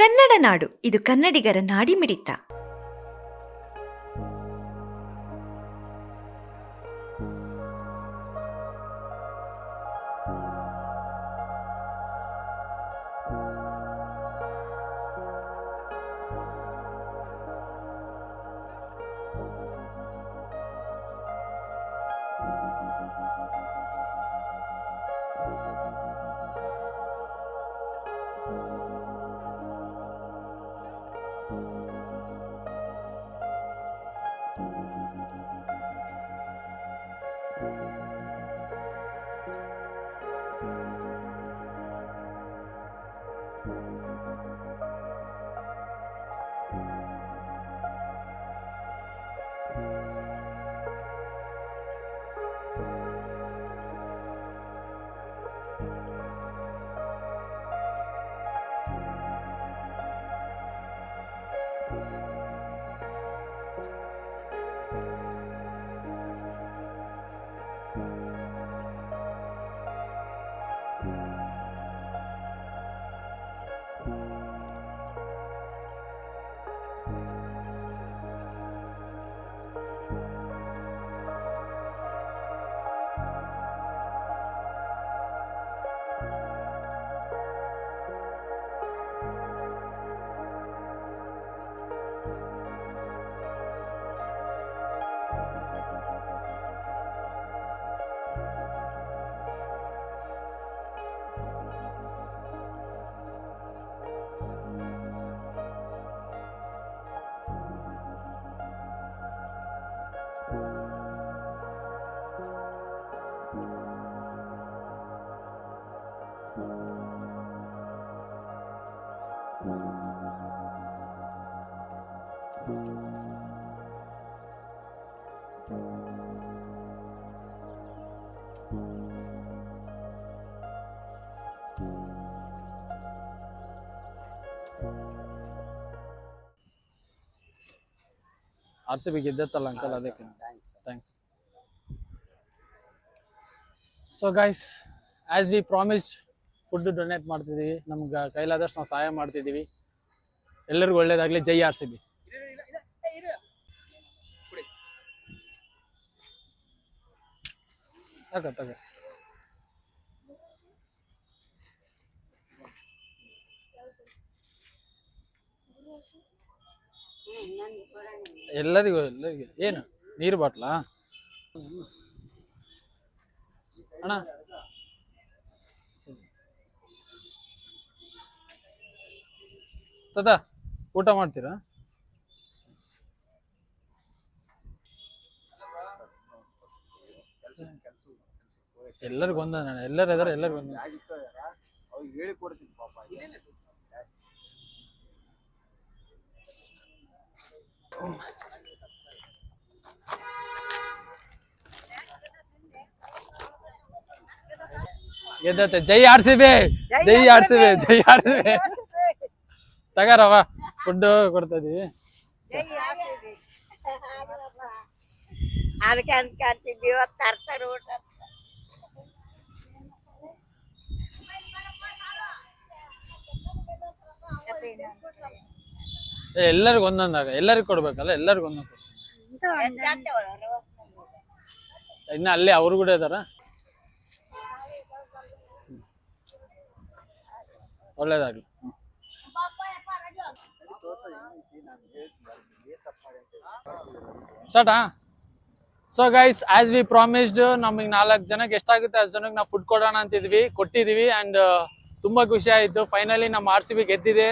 ಕನ್ನಡ ನಾಡು ಇದು ಕನ್ನಡಿಗರ ನಾಡಿಮಿಡಿತ. RCB ಗೆದ್ದತ್ತಲ್ಲ uncle, ಅದಕ್ಕೆ thanks. So guys, as we promised food donate ಮಾಡ್ತಿದ್ದೀವಿ. ನಮ್ಗೆ ಕೈಲಾದಷ್ಟು ನಾವು ಸಹಾಯ ಮಾಡ್ತಿದ್ದೀವಿ. ಎಲ್ಲರಿಗೂ ಒಳ್ಳೇದಾಗಲಿ. ಜೈ RCB. ತಗ ಎಲ್ಲರಿಗೂ ಏನು ನೀರು ಬಾಟ್ಲಾ ಅಣ್ಣ? ತದ ಊಟ ಮಾಡ್ತೀರಾ? ಎಲ್ಲರಿಗೂ ಒಂದ, ಎಲ್ಲರೂ ಇದಾರೆ, ಎಲ್ಲರಿಗೂ ಒಂದ. ಗೆದ್ದತ್ತೆ. ಜೈ RCB, ಜೈ RCB, ಜೈ RCB. ತಗಾರವ ಫುಡ್ ಕೊಡ್ತಾ ಇದೀವಿ. ಅದಕ್ಕೆ ಅಂದ್ಕೊಂತಿದ್ವಿ ತರ್ತಾರೆ ಊಟ. ಎಲ್ಲರಿಗೂ ಒಂದೊಂದಾಗ, ಎಲ್ಲರಿಗೂ ಕೊಡ್ಬೇಕಲ್ಲ, ಎಲ್ಲರಿಗೂ ಒಂದೊಂದು. ಇನ್ನ ಅಲ್ಲೇ ಅವ್ರು ಕೂಡ ಇದಾರ. ಒಳ್ಳೇದಾಗ್ಲಿ. ಸ್ಟಾರ್ಟಾ? So guys, as we promised, ನಮಗೆ 4 ಜನಕ್ಕೆ ಎಷ್ಟಾಗುತ್ತೆ ಅಷ್ಟು ಜನಕ್ಕೆ ನಾವು ಫುಡ್ ಕೊಡೋಣ ಅಂತಿದ್ವಿ, ಕೊಟ್ಟಿದ್ವಿ. ಅಂಡ್ ತುಂಬಾ ಖುಷಿ ಆಯ್ತು. ಫೈನಲಿ ನಮ್ಮ RCB ಗೆದ್ದಿದೆ.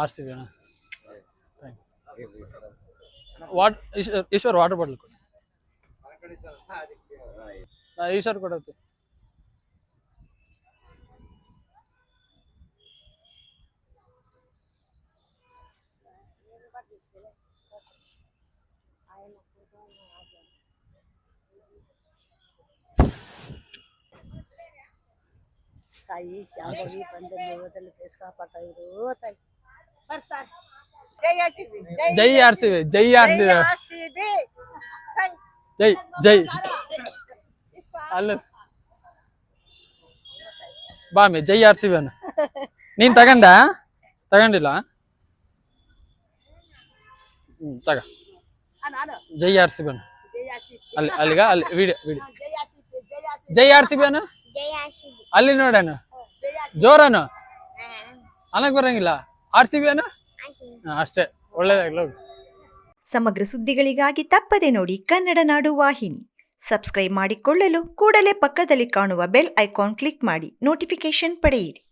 RCB ಅಣ್ಣ. ಈಶ್ವರ್ ವಾಟರ್ ಬಾಟಲ್ ಕೊಡಿ. ಈಶ್ವರ್ ಕೊಡತ್ತೆ. ತಾಯಿ ಶಾಂಭವಿ ಬಂದಲ್ಲಿ ಹೋದಲ್ಲಿ ಬೇಸ್ಕಾಪಾಟ ಇರು ತಾಯಿ. ಬರ್ ಸರ್ ಜೈ ಆರ್‌ಸಿಬಿ ಜೈ ಆರ್ ಸಿ ಬಿ ಜೈ ಆರ್ ಸಿ ಬಿ ಆರ್‌ಸಿಬಿ ಜೈ ಜೈ ಅಲ್ಲ ಬಾಮಿ ಜೈ ಆರ್ ಸಿ ಬಿ ಅನ್ನು ನೀನ್ ತಗೊಂಡಿಲ್ಲ ತಗ ನಾನು ಜೈ ಆರ್ ಸಿ ಬಿ ಅನ್ನು ಜೈ ಆರ್‌ಸಿಬಿ ಅಲ್ಲಿ ವಿಡಿಯೋ ಜೈ ಆರ್‌ಸಿಬಿ ಜೈ ಆರ್ ಸಿ ಬಿ ಅನ್ನು ಜೈ ಆರ್‌ಸಿಬಿ ಅಲ್ಲಿ ನೋಡಣ ಜೈ ಆರ್‌ಸಿಬಿ ಜೋರನು ಅನ್ನಕ್ ಬರಂಗಿಲ್ಲ ಆರ್ ಸಿ ಬಿ ಅನ್ನು ಅಷ್ಟೇ ಒಳ್ಳೇದಾಗ್ಲ ಸಮಗ್ರ ಸುದ್ದಿಗಳಿಗಾಗಿ ತಪ್ಪದೆ ನೋಡಿ ಕನ್ನಡ ನಾಡು ವಾಹಿನಿ. ಸಬ್ಸ್ಕ್ರೈಬ್ ಮಾಡಿಕೊಳ್ಳಲು ಕೂಡಲೇ ಪಕ್ಕದಲ್ಲಿ ಕಾಣುವ ಬೆಲ್ ಐಕಾನ್ ಕ್ಲಿಕ್ ಮಾಡಿ ನೋಟಿಫಿಕೇಶನ್ ಪಡೆಯಿರಿ.